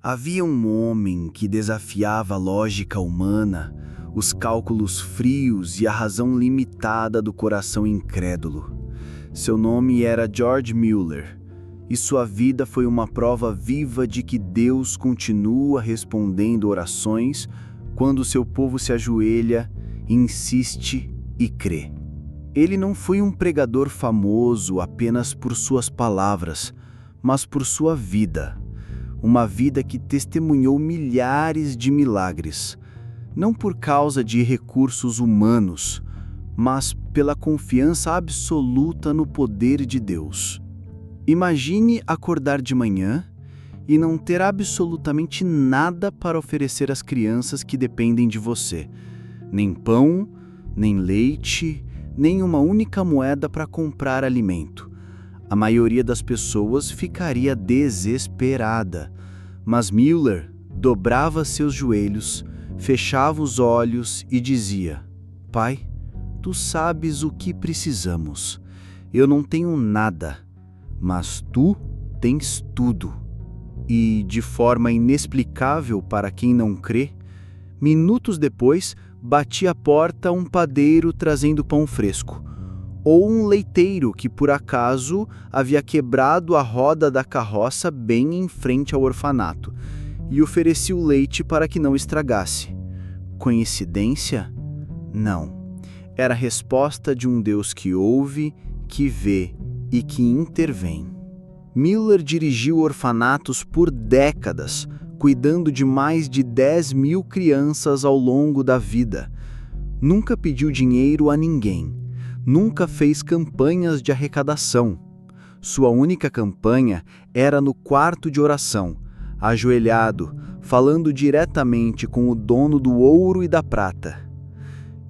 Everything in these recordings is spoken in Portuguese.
Havia um homem que desafiava a lógica humana, os cálculos frios e a razão limitada do coração incrédulo. Seu nome era George Mueller, e sua vida foi uma prova viva de que Deus continua respondendo orações quando seu povo se ajoelha, insiste e crê. Ele não foi um pregador famoso apenas por suas palavras, mas por sua vida. Uma vida que testemunhou milhares de milagres, não por causa de recursos humanos, mas pela confiança absoluta no poder de Deus. Imagine acordar de manhã e não ter absolutamente nada para oferecer às crianças que dependem de você. Nem pão, nem leite, nem uma única moeda para comprar alimento. A maioria das pessoas ficaria desesperada, mas Mueller dobrava seus joelhos, fechava os olhos e dizia: Pai, Tu sabes o que precisamos. Eu não tenho nada, mas Tu tens tudo. E, de forma inexplicável para quem não crê, minutos depois, batia à porta um padeiro trazendo pão fresco, ou um leiteiro que, por acaso, havia quebrado a roda da carroça bem em frente ao orfanato e oferecia o leite para que não estragasse. Coincidência? Não. Era a resposta de um Deus que ouve, que vê e que intervém. Mueller dirigiu orfanatos por décadas, cuidando de mais de 10.000 crianças ao longo da vida. Nunca pediu dinheiro a ninguém. Nunca fez campanhas de arrecadação. Sua única campanha era no quarto de oração, ajoelhado, falando diretamente com o dono do ouro e da prata.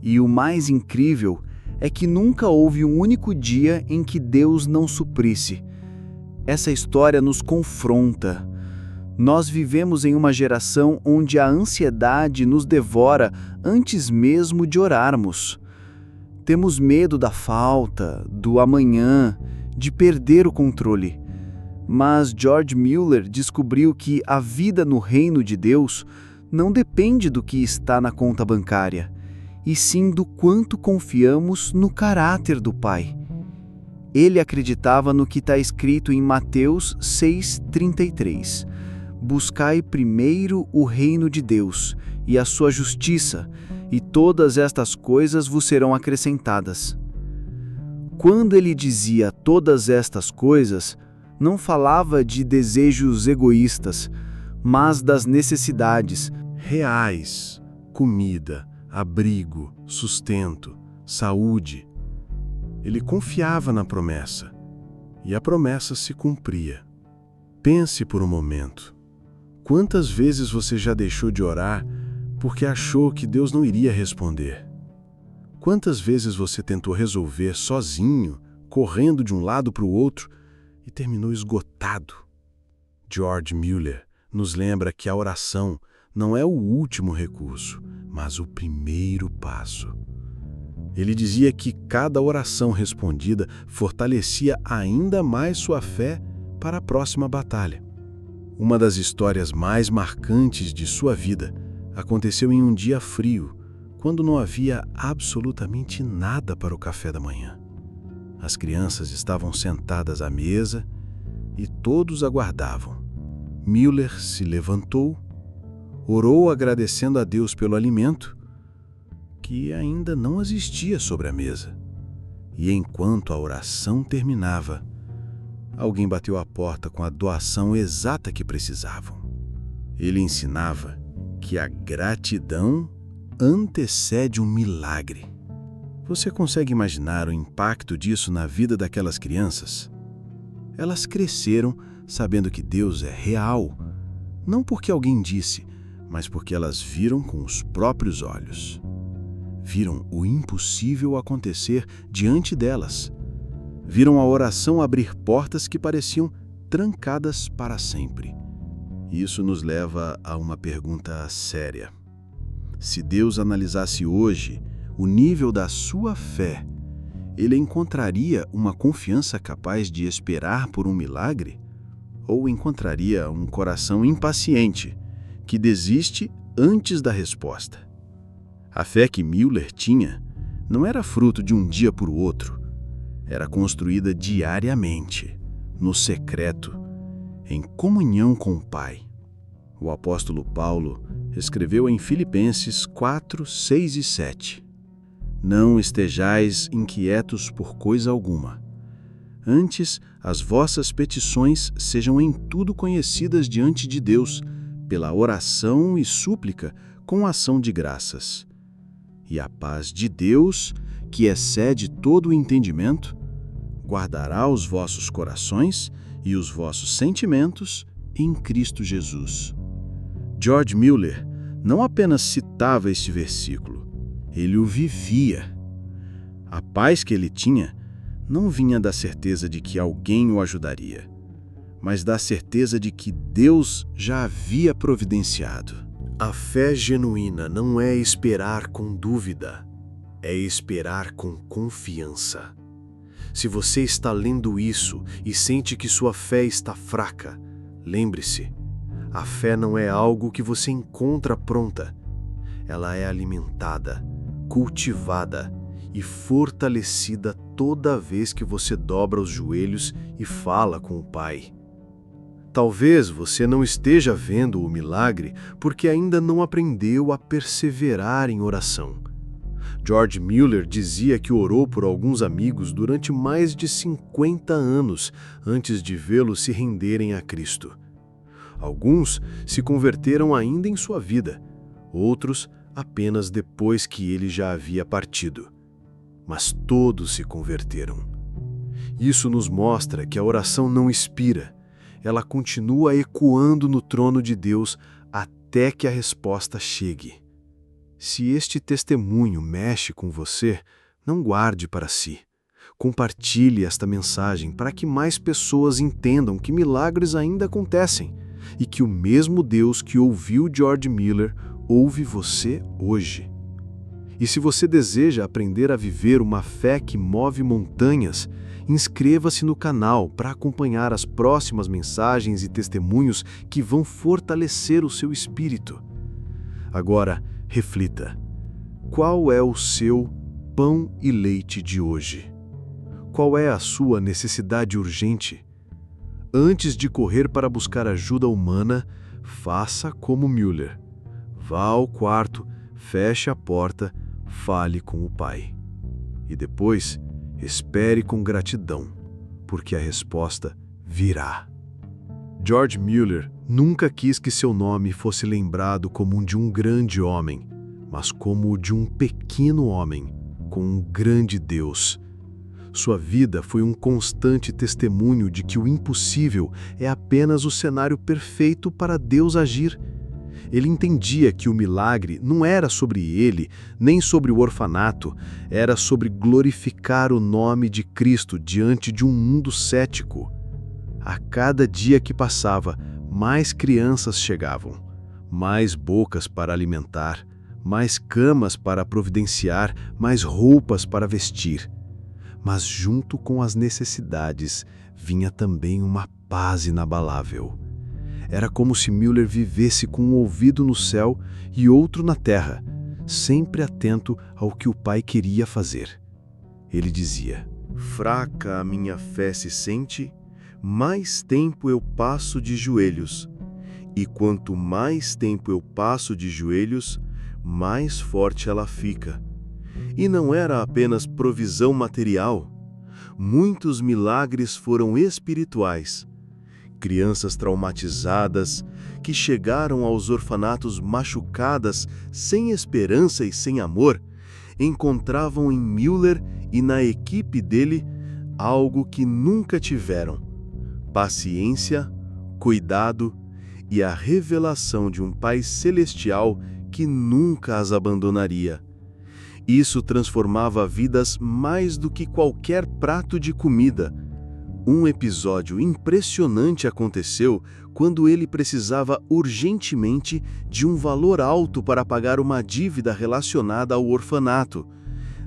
E o mais incrível é que nunca houve um único dia em que Deus não suprisse. Essa história nos confronta. Nós vivemos em uma geração onde a ansiedade nos devora antes mesmo de orarmos. Temos medo da falta, do amanhã, de perder o controle. Mas George Mueller descobriu que a vida no reino de Deus não depende do que está na conta bancária, e sim do quanto confiamos no caráter do Pai. Ele acreditava no que está escrito em Mateus 6,33. Buscai primeiro o reino de Deus e a sua justiça, e todas estas coisas vos serão acrescentadas. Quando ele dizia todas estas coisas, não falava de desejos egoístas, mas das necessidades reais: comida, abrigo, sustento, saúde. Ele confiava na promessa, e a promessa se cumpria. Pense por um momento. Quantas vezes você já deixou de orar porque achou que Deus não iria responder? Quantas vezes você tentou resolver sozinho, correndo de um lado para o outro, e terminou esgotado? George Mueller nos lembra que a oração não é o último recurso, mas o primeiro passo. Ele dizia que cada oração respondida fortalecia ainda mais sua fé para a próxima batalha. Uma das histórias mais marcantes de sua vida aconteceu em um dia frio, quando não havia absolutamente nada para o café da manhã. As crianças estavam sentadas à mesa e todos aguardavam. Mueller se levantou, orou agradecendo a Deus pelo alimento, que ainda não existia sobre a mesa. E enquanto a oração terminava, alguém bateu à porta com a doação exata que precisavam. Ele ensinava que a gratidão antecede um milagre. Você consegue imaginar o impacto disso na vida daquelas crianças? Elas cresceram sabendo que Deus é real, não porque alguém disse, mas porque elas viram com os próprios olhos. Viram o impossível acontecer diante delas. Viram a oração abrir portas que pareciam trancadas para sempre. Isso nos leva a uma pergunta séria. Se Deus analisasse hoje o nível da sua fé, Ele encontraria uma confiança capaz de esperar por um milagre? ou encontraria um coração impaciente, que desiste antes da resposta. A fé que Müller tinha não era fruto de um dia para o outro. Era construída diariamente, no secreto, em comunhão com o Pai. O apóstolo Paulo escreveu em Filipenses 4, 6 e 7: Não estejais inquietos por coisa alguma. Antes, as vossas petições sejam em tudo conhecidas diante de Deus, pela oração e súplica com ação de graças. E a paz de Deus, que excede todo o entendimento, guardará os vossos corações e os vossos sentimentos em Cristo Jesus. George Müller não apenas citava este versículo, ele o vivia. A paz que ele tinha não vinha da certeza de que alguém o ajudaria, mas da certeza de que Deus já havia providenciado. A fé genuína não é esperar com dúvida, é esperar com confiança. Se você está lendo isso e sente que sua fé está fraca, lembre-se, a fé não é algo que você encontra pronta. Ela é alimentada, cultivada e fortalecida toda vez que você dobra os joelhos e fala com o Pai. Talvez você não esteja vendo o milagre porque ainda não aprendeu a perseverar em oração. George Müller dizia que orou por alguns amigos durante mais de 50 anos antes de vê-los se renderem a Cristo. Alguns se converteram ainda em sua vida, outros apenas depois que ele já havia partido. Mas todos se converteram. Isso nos mostra que a oração não expira. Ela continua ecoando no trono de Deus até que a resposta chegue. Se este testemunho mexe com você, não guarde para si. Compartilhe esta mensagem para que mais pessoas entendam que milagres ainda acontecem e que o mesmo Deus que ouviu George Müller ouve você hoje. E se você deseja aprender a viver uma fé que move montanhas, inscreva-se no canal para acompanhar as próximas mensagens e testemunhos que vão fortalecer o seu espírito. Agora, reflita. Qual é o seu pão e leite de hoje? Qual é a sua necessidade urgente? Antes de correr para buscar ajuda humana, faça como Müller. Vá ao quarto, feche a porta, fale com o Pai. E depois, espere com gratidão, porque a resposta virá. George Müller nunca quis que seu nome fosse lembrado como o de um grande homem, mas como o de um pequeno homem com um grande Deus. Sua vida foi um constante testemunho de que o impossível é apenas o cenário perfeito para Deus agir. Ele entendia que o milagre não era sobre ele, nem sobre o orfanato, era sobre glorificar o nome de Cristo diante de um mundo cético. A cada dia que passava, mais crianças chegavam, mais bocas para alimentar, mais camas para providenciar, mais roupas para vestir. Mas junto com as necessidades vinha também uma paz inabalável. Era como se Müller vivesse com um ouvido no céu e outro na terra, sempre atento ao que o Pai queria fazer. Ele dizia: "Fraca a minha fé se sente, mais tempo eu passo de joelhos. E quanto mais tempo eu passo de joelhos, mais forte ela fica." E não era apenas provisão material. Muitos milagres foram espirituais. Crianças traumatizadas, que chegaram aos orfanatos machucadas, sem esperança e sem amor, encontravam em Müller e na equipe dele algo que nunca tiveram: paciência, cuidado e a revelação de um Pai celestial que nunca as abandonaria. Isso transformava vidas mais do que qualquer prato de comida. Um episódio impressionante aconteceu quando ele precisava urgentemente de um valor alto para pagar uma dívida relacionada ao orfanato.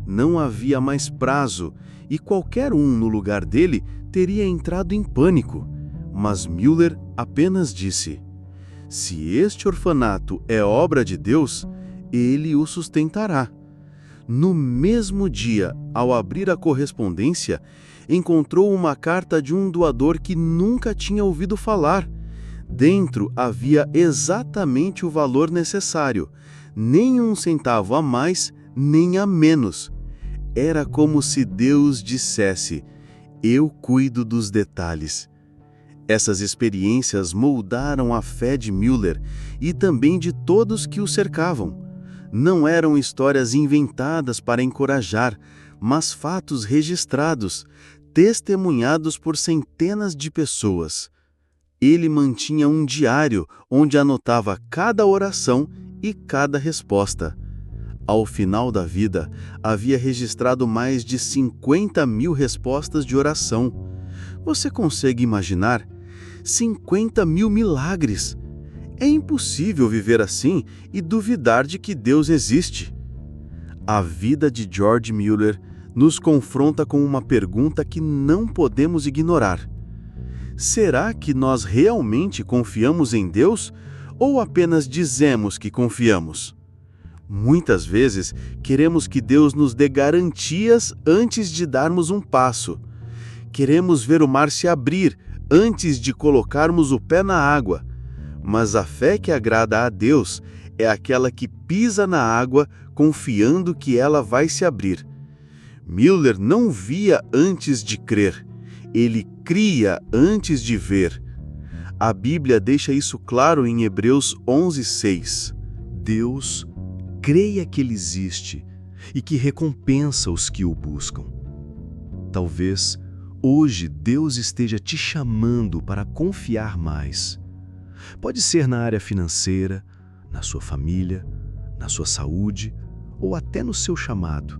Não havia mais prazo e qualquer um no lugar dele teria entrado em pânico. Mas Müller apenas disse: se este orfanato é obra de Deus, ele o sustentará. No mesmo dia, ao abrir a correspondência, encontrou uma carta de um doador que nunca tinha ouvido falar. Dentro havia exatamente o valor necessário, nem um centavo a mais, nem a menos. Era como se Deus dissesse: eu cuido dos detalhes. Essas experiências moldaram a fé de Müller e também de todos que o cercavam. Não eram histórias inventadas para encorajar, mas fatos registrados, testemunhados por centenas de pessoas. Ele mantinha um diário onde anotava cada oração e cada resposta. Ao final da vida, havia registrado mais de 50.000 respostas de oração. Você consegue imaginar? 50.000 milagres! É impossível viver assim e duvidar de que Deus existe. A vida de George Müller nos confronta com uma pergunta que não podemos ignorar. Será que nós realmente confiamos em Deus ou apenas dizemos que confiamos? Muitas vezes, queremos que Deus nos dê garantias antes de darmos um passo. Queremos ver o mar se abrir antes de colocarmos o pé na água. Mas a fé que agrada a Deus é aquela que pisa na água confiando que ela vai se abrir. Müller não via antes de crer, ele cria antes de ver. A Bíblia deixa isso claro em Hebreus 11:6. Deus creia que Ele existe e que recompensa os que o buscam. Talvez hoje Deus esteja te chamando para confiar mais. Pode ser na área financeira, na sua família, na sua saúde ou até no seu chamado.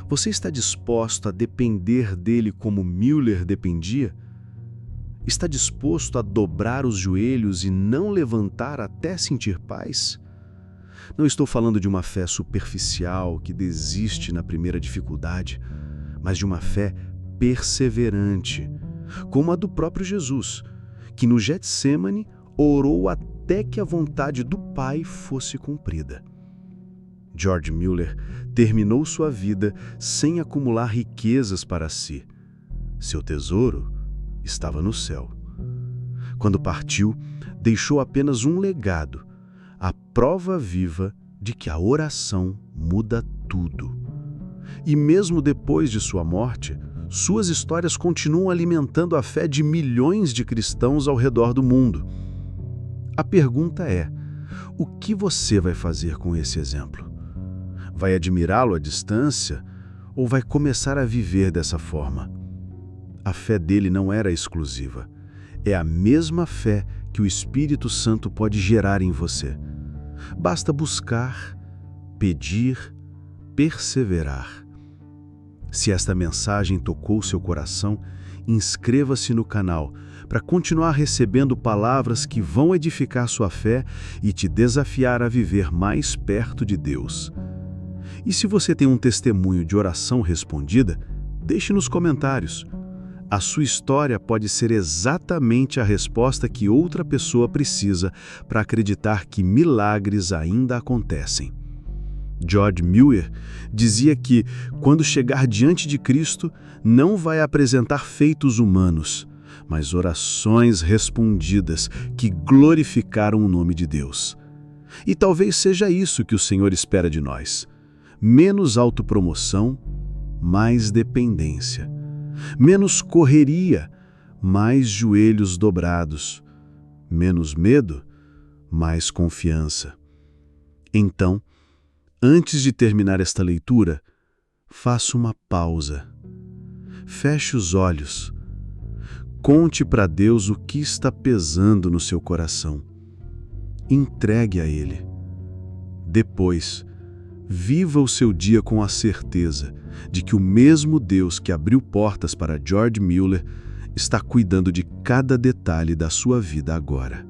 Você está disposto a depender dele como Müller dependia? Está disposto a dobrar os joelhos e não levantar até sentir paz? Não estou falando de uma fé superficial que desiste na primeira dificuldade, mas de uma fé perseverante, como a do próprio Jesus, que no Getsêmani orou até que a vontade do Pai fosse cumprida. George Müller terminou sua vida sem acumular riquezas para si. Seu tesouro estava no céu. Quando partiu, deixou apenas um legado, a prova viva de que a oração muda tudo. E mesmo depois de sua morte, suas histórias continuam alimentando a fé de milhões de cristãos ao redor do mundo. A pergunta é: o que você vai fazer com esse exemplo? Vai admirá-lo à distância ou vai começar a viver dessa forma? A fé dele não era exclusiva. É a mesma fé que o Espírito Santo pode gerar em você. Basta buscar, pedir, perseverar. Se esta mensagem tocou seu coração, inscreva-se no canal para continuar recebendo palavras que vão edificar sua fé e te desafiar a viver mais perto de Deus. E se você tem um testemunho de oração respondida, deixe nos comentários. A sua história pode ser exatamente a resposta que outra pessoa precisa para acreditar que milagres ainda acontecem. George Müller dizia que, quando chegar diante de Cristo, não vai apresentar feitos humanos, mas orações respondidas que glorificaram o nome de Deus. E talvez seja isso que o Senhor espera de nós. Menos autopromoção, mais dependência. Menos correria, mais joelhos dobrados. Menos medo, mais confiança. Então, antes de terminar esta leitura, faça uma pausa. Feche os olhos. Conte para Deus o que está pesando no seu coração. Entregue a Ele. Depois, viva o seu dia com a certeza de que o mesmo Deus que abriu portas para George Müller está cuidando de cada detalhe da sua vida agora.